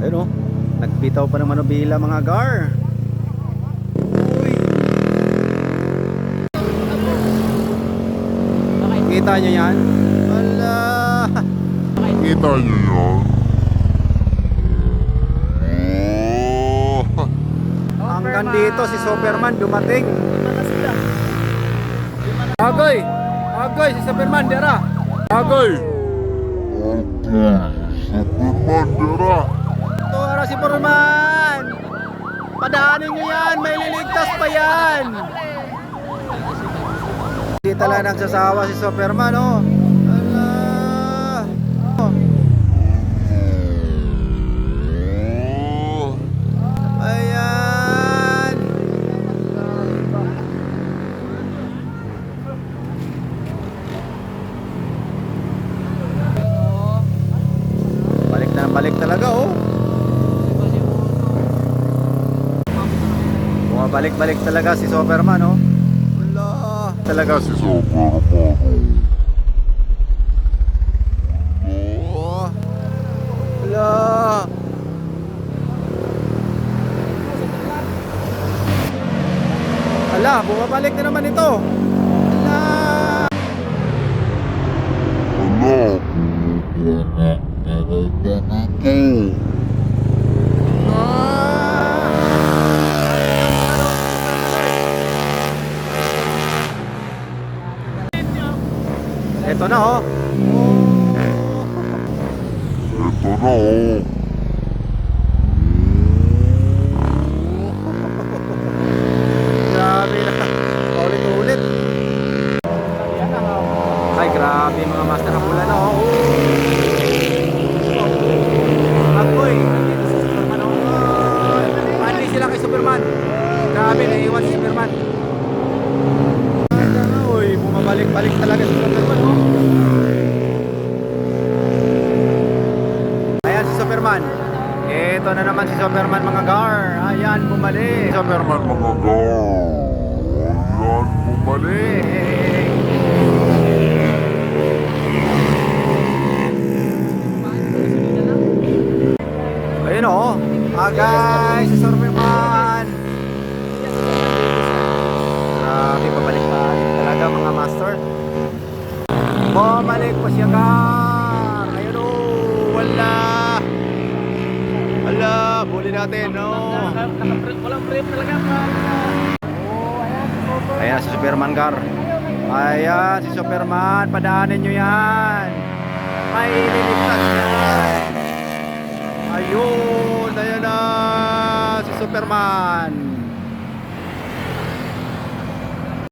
Ayun oh, nagbitaw pa ng manubila mga gar. Uy. Kita nyo yan? Wala. Kita nyo yan? Hanggang dito si Superman dumating. Agoy! Agoy si Superman dira. Agoy! Superman dira. Ito ara si Superman. Padaanin nyo yan, may liligtas pa yan. Hindi talaga nagsasawa si Superman oh. Ala. Oh. Ayan. Balik na balik talaga oh. Bumabalik-balik talaga si Superman oh. Wala. Talaga si Superman. Oh. Wala. Ala, bumabalik na naman ito. Ala. Ito na oh. Ito na oh. Grabe na. Ulit-ulit. Ay, grabe mga master na pula na oh. Agoy, nandito si Superman oh. Mali sila kay Superman. Grabe, naiiwan si Superman. Uy, bumabalik-balik talaga si Superman oh. Ayan si Superman. Ito na naman si Superman mga gar. Ayan, bumalik. Superman mga gar. Ayan, bumalik. Ayun oh. Guys, si Superman. Grabe, pabalik-balik talaga mga master. Bumalik po siya gar. Ayun oh. Wala. Wala. Buli natin no. Walang frame talaga. Ayan si Superman gar. Ayan si Superman. Padaanin nyo yan. May ililigtas yan. Ayun. Ayan na si Superman.